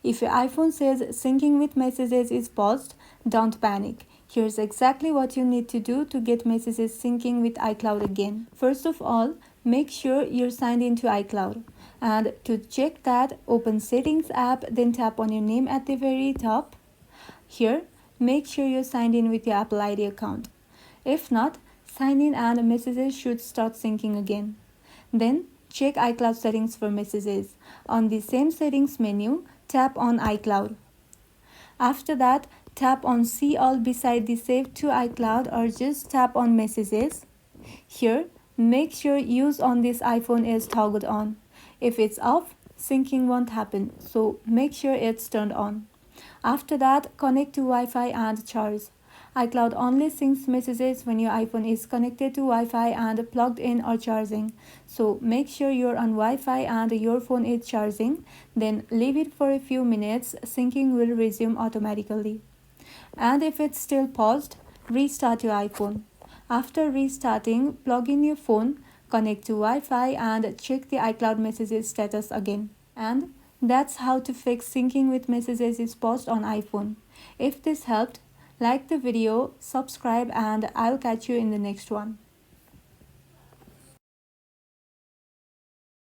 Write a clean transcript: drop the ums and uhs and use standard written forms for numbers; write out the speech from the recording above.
If your iPhone says syncing with messages is paused, don't panic. Here's exactly what you need to do to get messages syncing with iCloud again. First of all, make sure you're signed into iCloud. And to check that, open Settings app, then tap on your name at the very top. Here, make sure you're signed in with your Apple ID account. If not, sign in and messages should start syncing again. Then, check iCloud settings for messages. On the same settings menu, tap on iCloud. After that, tap on See All beside the Save to iCloud or just tap on Messages. Here, make sure Use on this iPhone is toggled on. If it's off, syncing won't happen, so make sure it's turned on. After that, connect to Wi-Fi and charge. iCloud only syncs messages when your iPhone is connected to Wi-Fi and plugged in or charging. So make sure you're on Wi-Fi and your phone is charging. Then leave it for a few minutes. Syncing will resume automatically. And if it's still paused, restart your iPhone. After restarting, plug in your phone, connect to Wi-Fi and check the iCloud messages status again. And that's how to fix syncing with messages is paused on iPhone. If this helped, like the video, subscribe, and I'll catch you in the next one.